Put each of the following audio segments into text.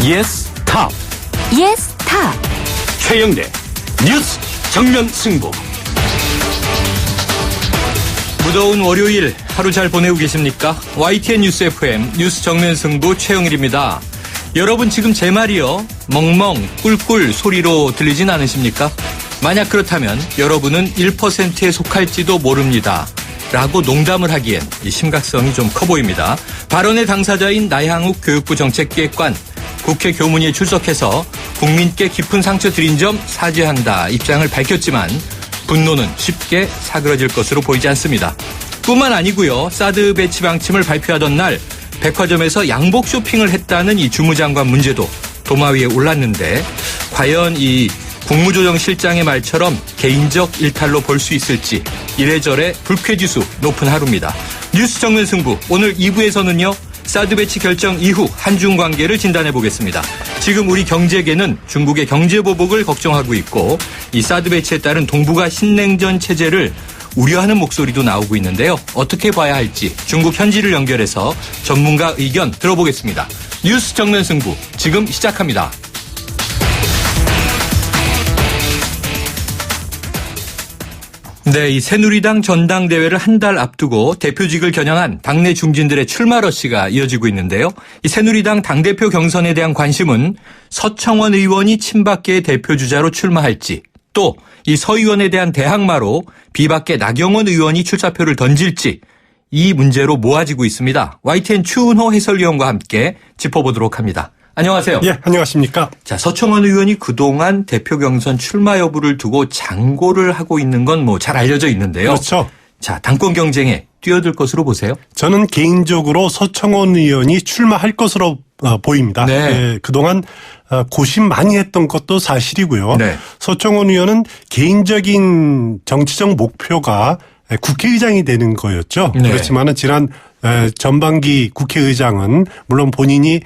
예스 탑. 예스 탑. 최영대 뉴스 정면 승부. 무더운 월요일 하루 잘 보내고 계십니까? YTN 뉴스 FM 뉴스 정면 승부 최영일입니다. 여러분 지금 제 말이요 멍멍 꿀꿀 소리로 들리진 않으십니까? 만약 그렇다면 여러분은 1%에 속할지도 모릅니다. 라고 농담을 하기엔 이 심각성이 좀 커 보입니다. 발언의 당사자인 나향욱 교육부 정책기획관, 국회 교문위에 출석해서 국민께 깊은 상처 드린 점 사죄한다 입장을 밝혔지만 분노는 쉽게 사그러질 것으로 보이지 않습니다. 뿐만 아니고요. 사드 배치 방침을 발표하던 날 백화점에서 양복 쇼핑을 했다는 이 주무장관 문제도 도마 위에 올랐는데 과연 이 국무조정실장의 말처럼 개인적 일탈로 볼 수 있을지 이래저래 불쾌지수 높은 하루입니다. 뉴스 정면 승부 오늘 2부에서는요. 사드 배치 결정 이후 한중 관계를 진단해 보겠습니다. 지금 우리 경제계는 중국의 경제 보복을 걱정하고 있고 이 사드 배치에 따른 동북아 신냉전 체제를 우려하는 목소리도 나오고 있는데요. 어떻게 봐야 할지 중국 현지를 연결해서 전문가 의견 들어보겠습니다. 뉴스 정면 승부 지금 시작합니다. 네, 이 새누리당 전당대회를 한 달 앞두고 대표직을 겨냥한 당내 중진들의 출마 러시가 이어지고 있는데요. 이 새누리당 당대표 경선에 대한 관심은 서청원 의원이 친박계의 대표주자로 출마할지 또 이 서 의원에 대한 대항마로 비박계 나경원 의원이 출사표를 던질지 이 문제로 모아지고 있습니다. YTN 추은호 해설위원과 함께 짚어보도록 합니다. 안녕하세요. 예, 안녕하십니까. 자, 서청원 의원이 그동안 대표 경선 출마 여부를 두고 장고를 하고 있는 건 뭐 잘 알려져 있는데요. 그렇죠. 자, 당권 경쟁에 뛰어들 것으로 보세요? 저는 개인적으로 서청원 의원이 출마할 것으로 보입니다. 네. 예, 그동안 고심 많이 했던 것도 사실이고요. 네. 서청원 의원은 개인적인 정치적 목표가 국회의장이 되는 거였죠. 네. 그렇지만은 지난 전반기 국회의장은 물론 본인이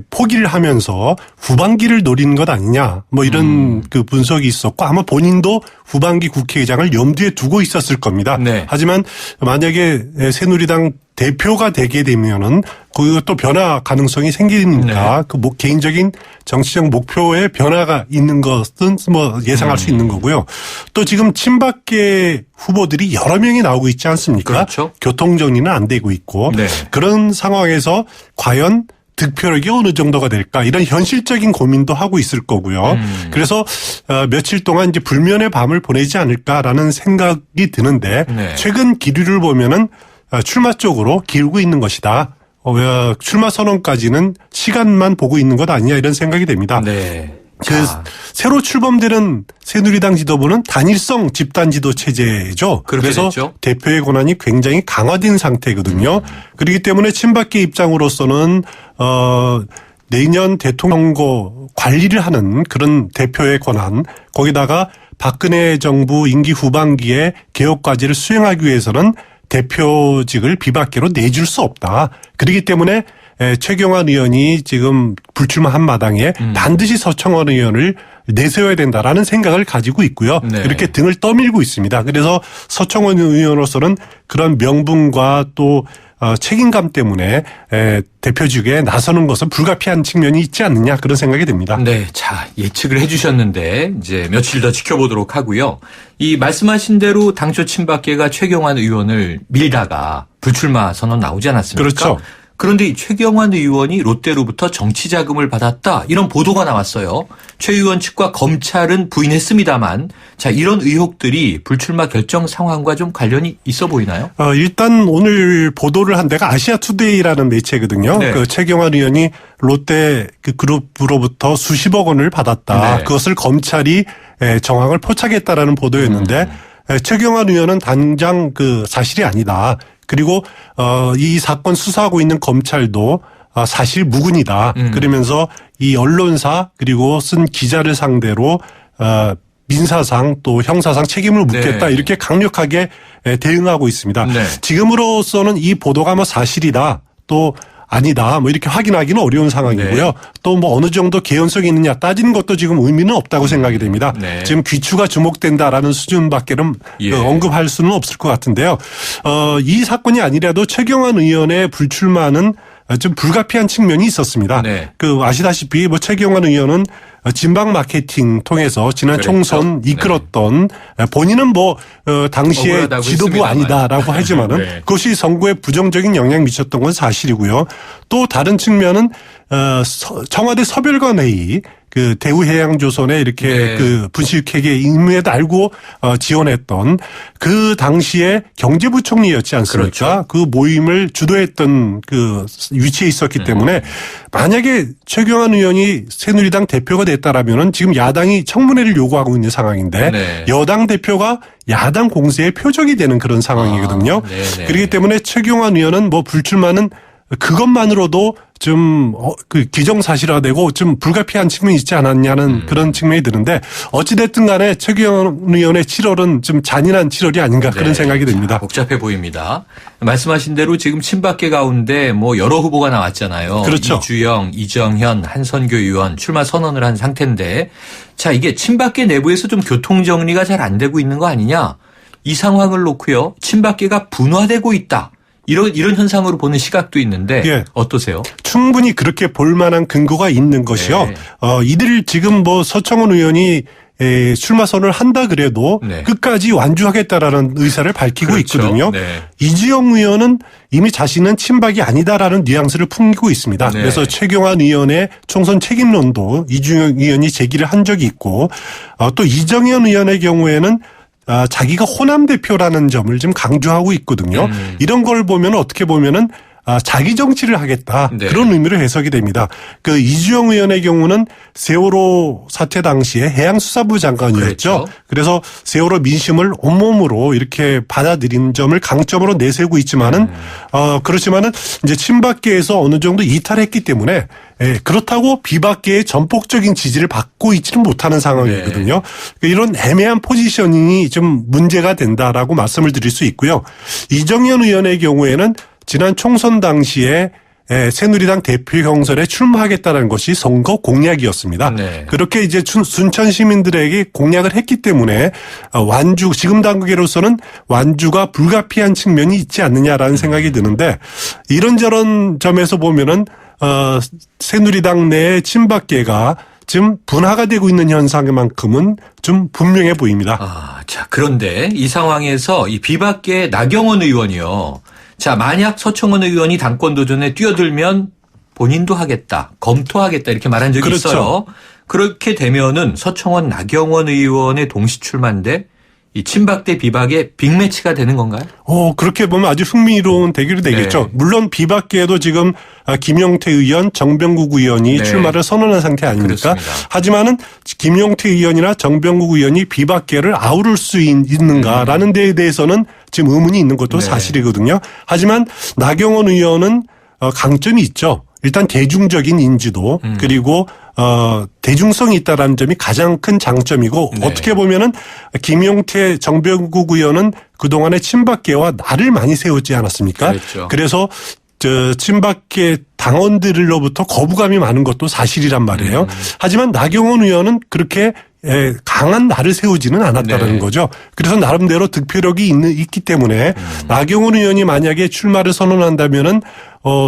포기를 하면서 후반기를 노리는 것 아니냐 뭐 이런 그 분석이 있었고 아마 본인도 후반기 국회의장을 염두에 두고 있었을 겁니다. 네. 하지만 만약에 새누리당 대표가 되게 되면은 그것도 변화 가능성이 생기니까 네. 그 개인적인 정치적 목표에 변화가 있는 것은 뭐 예상할 수 있는 거고요. 또 지금 친박계 후보들이 여러 명이 나오고 있지 않습니까? 그렇죠. 교통 정리는 안 되고 있고 네. 그런 상황에서 과연 득표력이 어느 정도가 될까 이런 현실적인 고민도 하고 있을 거고요. 그래서 며칠 동안 이제 불면의 밤을 보내지 않을까라는 생각이 드는데 네. 최근 기류를 보면은 출마 쪽으로 기울고 있는 것이다. 출마 선언까지는 시간만 보고 있는 것 아니냐 이런 생각이 됩니다. 네. 새로 출범되는 새누리당 지도부는 단일성 집단 지도 체제죠. 그래서 됐죠. 대표의 권한이 굉장히 강화된 상태거든요. 그렇기 때문에 친박계 입장으로서는 내년 대통령고 관리를 하는 그런 대표의 권한 거기다가 박근혜 정부 임기 후반기에 개혁 과제를 수행하기 위해서는 대표직을 비박계로 내줄 수 없다. 그렇기 때문에 최경환 의원이 지금 불출마한 마당에 반드시 서청원 의원을 내세워야 된다라는 생각을 가지고 있고요. 네. 이렇게 등을 떠밀고 있습니다. 그래서 서청원 의원으로서는 그런 명분과 또 책임감 때문에 대표직에 나서는 것은 불가피한 측면이 있지 않느냐 그런 생각이 듭니다. 네, 자 예측을 해주셨는데 이제 며칠 더 지켜보도록 하고요. 이 말씀하신 대로 당초 친박계가 최경환 의원을 밀다가 불출마 선언 나오지 않았습니까? 그렇죠. 그런데 이 최경환 의원이 롯데로부터 정치 자금을 받았다 이런 보도가 나왔어요. 최 의원 측과 검찰은 부인했습니다만 자 이런 의혹들이 불출마 결정 상황과 좀 관련이 있어 보이나요? 일단 오늘 보도를 한 데가 아시아투데이라는 매체거든요. 네. 그 최경환 의원이 롯데 그 그룹으로부터 수십억 원을 받았다. 네. 그것을 검찰이 정황을 포착했다라는 보도였는데 최경환 의원은 당장 그 사실이 아니다. 그리고 이 사건 수사하고 있는 검찰도 사실 무근이다. 그러면서 이 언론사 그리고 쓴 기자를 상대로 민사상 또 형사상 책임을 묻겠다. 네. 이렇게 강력하게 대응하고 있습니다. 네. 지금으로서는 이 보도가 뭐 사실이다. 또 아니다. 뭐 이렇게 확인하기는 어려운 상황이고요. 네. 또 뭐 어느 정도 개연성이 있느냐 따지는 것도 지금 의미는 없다고 생각이 됩니다. 네. 지금 귀추가 주목된다라는 수준밖에는 예. 언급할 수는 없을 것 같은데요. 이 사건이 아니라도 최경환 의원의 불출마는 좀 불가피한 측면이 있었습니다. 네. 그 아시다시피 뭐 최경환 의원은 진박 마케팅 통해서 지난 그랬죠. 총선 이끌었던 본인은 뭐 당시에 억울하다고 지도부 했습니다만. 아니다라고 하지만은 네. 그것이 선거에 부정적인 영향 미쳤던 건 사실이고요. 또 다른 측면은 청와대 서별관 회의 그 대우해양조선에 이렇게 네. 그 분식회계 임무에도 알고 지원했던 그 당시에 경제부총리였지 않습니까? 그렇죠. 그 모임을 주도했던 그 위치에 있었기 때문에 만약에 최경환 의원이 새누리당 대표가 됐다라면은 지금 야당이 청문회를 요구하고 있는 상황인데 네. 여당 대표가 야당 공세의 표적이 되는 그런 상황이거든요. 네네. 그렇기 때문에 최경환 의원은 뭐 불출마는 그것만으로도 좀 그 기정사실화되고 좀 불가피한 측면이 있지 않았냐는 그런 측면이 드는데 어찌됐든 간에 최경환 의원의 7월은 좀 잔인한 7월이 아닌가 그런 네. 생각이 듭니다. 자, 복잡해 보입니다. 말씀하신 대로 지금 친박계 가운데 뭐 여러 후보가 나왔잖아요. 그렇죠. 이주영, 이정현, 한선교 의원 출마 선언을 한 상태인데 자, 이게 친박계 내부에서 좀 교통정리가 잘 안 되고 있는 거 아니냐. 이 상황을 놓고요. 친박계가 분화되고 있다. 이런 현상으로 보는 시각도 있는데 예. 어떠세요? 충분히 그렇게 볼 만한 근거가 있는 것이요. 네. 이들 지금 뭐 서청원 의원이 출마 선언을 한다 그래도 네. 끝까지 완주하겠다라는 의사를 밝히고 그렇죠. 있거든요. 네. 이지영 의원은 이미 자신은 친박이 아니다라는 뉘앙스를 풍기고 있습니다. 네. 그래서 최경환 의원의 총선 책임론도 이주영 의원이 제기를 한 적이 있고 또 이정현 의원의 경우에는 자기가 호남 대표라는 점을 좀 강조하고 있거든요. 이런 걸 보면 어떻게 보면은 자기 정치를 하겠다. 네. 그런 의미로 해석이 됩니다. 그 이주영 의원의 경우는 세월호 사태 당시에 해양수사부 장관이었죠. 그렇죠. 그래서 세월호 민심을 온몸으로 이렇게 받아들인 점을 강점으로 내세우고 있지만은 그렇지만은 이제 친박계에서 어느 정도 이탈했기 때문에 그렇다고 비박계의 전폭적인 지지를 받고 있지는 못하는 상황이거든요. 네. 이런 애매한 포지셔닝이 좀 문제가 된다라고 말씀을 드릴 수 있고요. 이정현 의원의 경우에는 지난 총선 당시에 새누리당 대표 경선에 출마하겠다는 것이 선거 공약이었습니다. 네. 그렇게 이제 순천 시민들에게 공약을 했기 때문에 지금 단계로서는 완주가 불가피한 측면이 있지 않느냐라는 생각이 드는데 이런저런 점에서 보면은 새누리당 내 친박계가 지금 분화가 되고 있는 현상만큼은 좀 분명해 보입니다. 자, 그런데 이 상황에서 이 비박계 나경원 의원이요. 자, 만약 서청원 의원이 당권 도전에 뛰어들면 본인도 하겠다, 검토하겠다 이렇게 말한 적이 그렇죠. 있어요. 그렇게 되면은 서청원, 나경원 의원의 동시 출마인데 이 친박 대 비박의 빅매치가 되는 건가요? 그렇게 보면 아주 흥미로운 대결이 되겠죠. 네. 물론 비박계에도 지금 김용태 의원, 정병국 의원이 네. 출마를 선언한 상태 아닙니까? 그렇습니다. 하지만은 김용태 의원이나 정병국 의원이 비박계를 아우를 수 있는가라는 데에 대해서는 지금 의문이 있는 것도 네. 사실이거든요. 하지만 나경원 의원은 강점이 있죠. 일단 대중적인 인지도 그리고 대중성이 있다라는 점이 가장 큰 장점이고 네. 어떻게 보면은 김용태 정병국 의원은 그동안의 친박계와 나를 많이 세웠지 않았습니까? 그렇죠. 그래서 친박계 당원들로부터 거부감이 많은 것도 사실이란 말이에요. 하지만 나경원 의원은 그렇게 강한 날을 세우지는 않았다는 네. 거죠. 그래서 나름대로 득표력이 있기 때문에 나경원 의원이 만약에 출마를 선언한다면은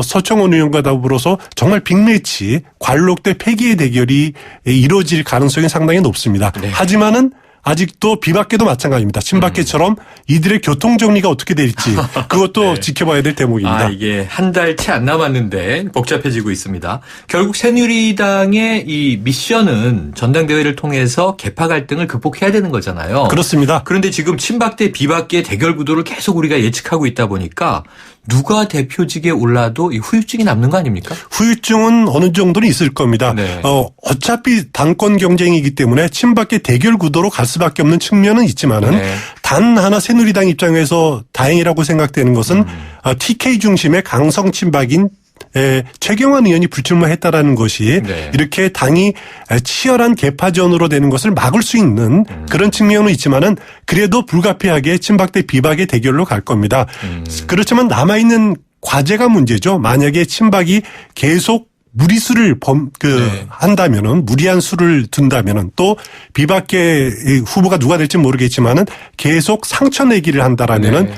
서청원 의원과 더불어서 정말 빅매치 관록대 폐기의 대결이 이루어질 가능성이 상당히 높습니다. 네. 하지만은 아직도 비박계도 마찬가지입니다. 친박계처럼 이들의 교통정리가 어떻게 될지 그것도 네. 지켜봐야 될 대목입니다. 이게 한 달 채 안 남았는데 복잡해지고 있습니다. 결국 새누리당의 이 미션은 전당대회를 통해서 계파 갈등을 극복해야 되는 거잖아요. 그렇습니다. 그런데 지금 친박 대 비박계 대결 구도를 계속 우리가 예측하고 있다 보니까 누가 대표직에 올라도 이 후유증이 남는 거 아닙니까? 후유증은 어느 정도는 있을 겁니다. 네. 어차피 당권 경쟁이기 때문에 친박계 대결 구도로 갈 수밖에 없는 측면은 있지만은 네. 단 하나 새누리당 입장에서 다행이라고 생각되는 것은 TK 중심의 강성 친박인 최경환 의원이 불출마했다라는 것이 네. 이렇게 당이 치열한 개파전으로 되는 것을 막을 수 있는 그런 측면은 있지만은 그래도 불가피하게 친박 대 비박의 대결로 갈 겁니다. 그렇지만 남아있는 과제가 문제죠. 만약에 친박이 계속 무리수를 네. 한다면은 무리한 수를 둔다면은 또 비박계 후보가 누가 될지 모르겠지만은 계속 상처 내기를 한다라면은 네.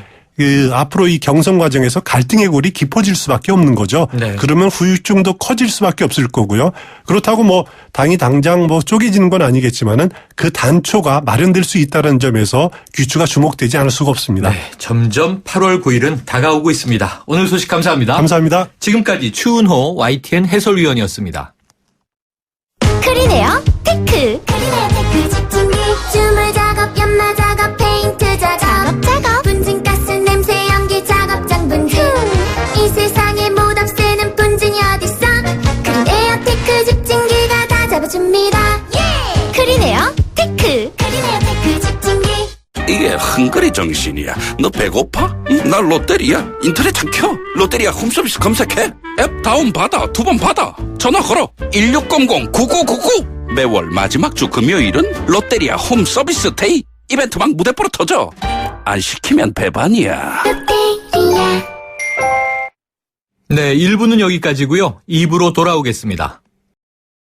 앞으로 이 경선 과정에서 갈등의 골이 깊어질 수밖에 없는 거죠. 네. 그러면 후유증도 커질 수밖에 없을 거고요. 그렇다고 뭐 당이 당장 뭐 쪼개지는 건 아니겠지만은 그 단초가 마련될 수 있다는 점에서 귀추가 주목되지 않을 수가 없습니다. 네, 점점 8월 9일은 다가오고 있습니다. 오늘 소식 감사합니다. 감사합니다. 지금까지 추은호 YTN 해설위원이었습니다. 크리네어 테크. 크리네어 테크 집중기. 주물 작업, 연마 작업, 페인트 작업. 분진가스 냄새 연기 작업장 분진. 이 세상에 못 없애는 분진이 어딨어. 크리네어 테크 집중기가 다 잡아줍니다. 예! 크리네어 테크. 크리네어 테크 집중기. 이게 헝그리 정신이야. 너 배고파? 나 롯데리아. 인터넷 참 켜. 롯데리아 홈서비스 검색해. 앱 다운받아. 2번 받아. 전화 걸어. 1600-9999. 매월 마지막 주 금요일은 롯데리아 홈서비스 데이. 이벤트 막 무대뽀로 터져. 안 시키면 배반이야. 롯데리아. 네, 1부는 여기까지고요. 2부로 돌아오겠습니다.